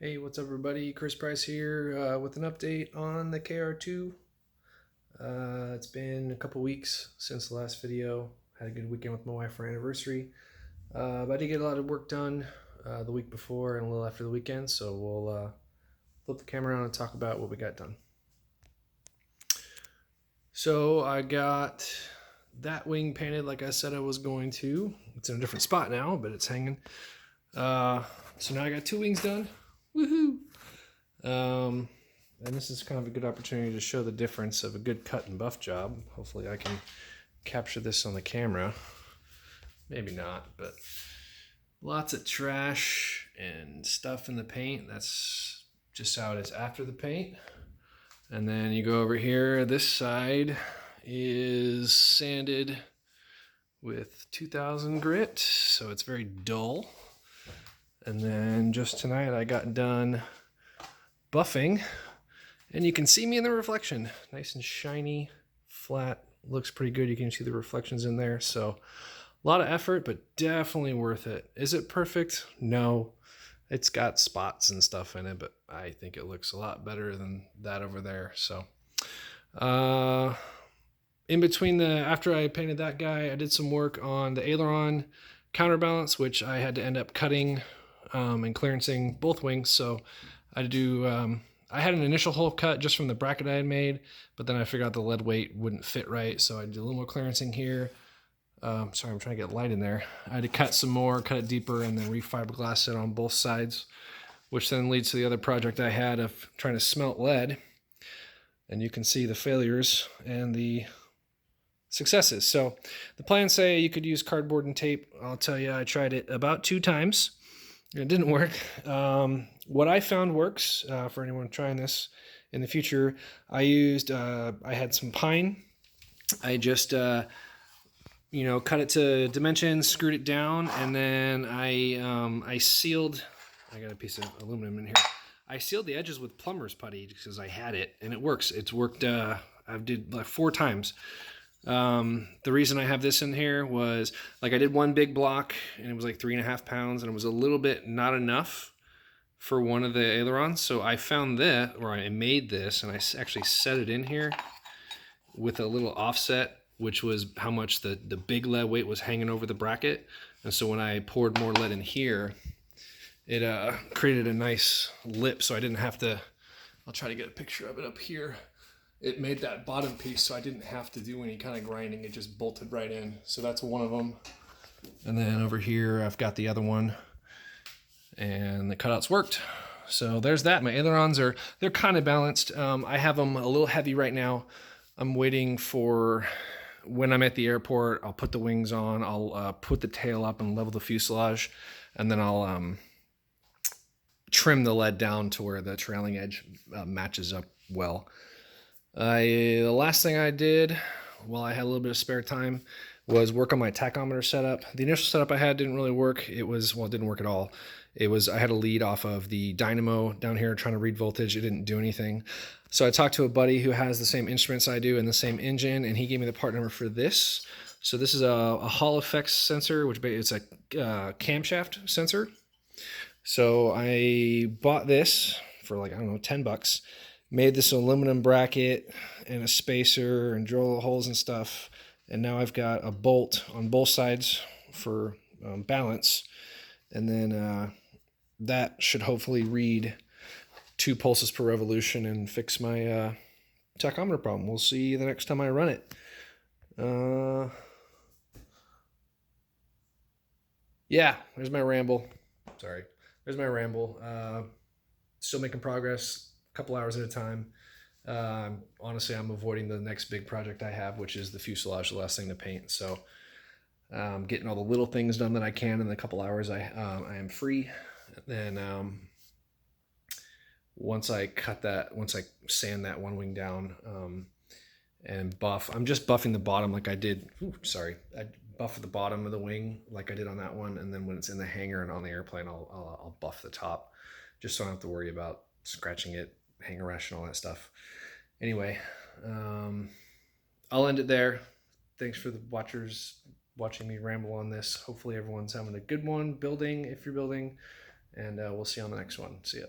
Hey, what's up, everybody? Chris Price here with an update on the KR-2. It's been a couple weeks since the last video. Had a good weekend with my wife for our anniversary. But I did get a lot of work done the week before and a little after the weekend, so we'll flip the camera around and talk about what we got done. So I got that wing painted like I said I was going to. It's in a different spot now, but it's hanging. So now I got two wings done. Woohoo! And this is kind of a good opportunity to show the difference of a good cut and buff job. Hopefully I can capture this on the camera. Maybe not, but lots of trash and stuff in the paint. That's just how it is after the paint. And then you go over here, this side is sanded with 2000 grit, so it's very dull. And then just tonight I got done buffing, and you can see me in the reflection. Nice and shiny, flat, looks pretty good. You can see the reflections in there. So a lot of effort, but definitely worth it. Is it perfect? No. It's got spots and stuff in it, but I think it looks a lot better than that over there. So in between after I painted that guy, I did some work on the aileron counterbalance, which I had to end up cutting and clearancing both wings. So I had an initial hole cut just from the bracket I had made, but then I figured out the lead weight wouldn't fit right, so I did a little more clearancing here. Sorry, I'm trying to get light in there. I had to cut some more, cut it deeper, and then refiberglass it on both sides, which then leads to the other project I had of trying to smelt lead. And you can see the failures and the successes. So the plans say you could use cardboard and tape. I'll tell you, I tried it about 2 times. It didn't work. What I found works for anyone trying this in the future. I had some pine. I just, cut it to dimensions, screwed it down, and then I sealed. I got a piece of aluminum in here. I sealed the edges with plumber's putty because I had it, and it works. It's worked. I've did like 4 times. The reason I have this in here was like I did one big block and it was like 3.5 pounds, and it was a little bit not enough for one of the ailerons. So I found this, or I made this, and I actually set it in here with a little offset, which was how much the big lead weight was hanging over the bracket. And so when I poured more lead in here, it created a nice lip, so I didn't have to. I'll try to get a picture of it up here. It made that bottom piece so I didn't have to do any kind of grinding. It just bolted right in. So that's one of them. And then over here, I've got the other one. And the cutouts worked. So there's that. My ailerons they're kind of balanced. I have them a little heavy right now. I'm waiting for when I'm at the airport. I'll put the wings on. I'll put the tail up and level the fuselage. And then I'll trim the lead down to where the trailing edge matches up well. The last thing I did while I had a little bit of spare time was work on my tachometer setup. The initial setup I had didn't really work. It didn't work at all. I had a lead off of the dynamo down here trying to read voltage. It didn't do anything. So I talked to a buddy who has the same instruments I do and the same engine, and he gave me the part number for this. So this is a Hall effects sensor, which it's a camshaft sensor. So I bought this for like, I don't know, $10. Made this aluminum bracket and a spacer and drill holes and stuff. And now I've got a bolt on both sides for balance. And then that should hopefully read 2 pulses per revolution and fix my tachometer problem. We'll see the next time I run it. Yeah, there's my ramble. Sorry. There's my ramble. Still making progress. Couple hours at a time. Honestly, I'm avoiding the next big project I have, which is the fuselage, the last thing to paint. So getting all the little things done that I can in the couple hours I am free. And then once I sand that one wing down and buff, I'm just buffing the bottom like I did. I buff the bottom of the wing like I did on that one, and then when it's in the hangar and on the airplane, I'll buff the top, just so I don't have to worry about scratching it, hanger rash, and all that stuff. Anyway, I'll end it there. Thanks for the watchers watching me ramble on this. Hopefully everyone's having a good one building, if you're building, and we'll see you on the next one. See ya.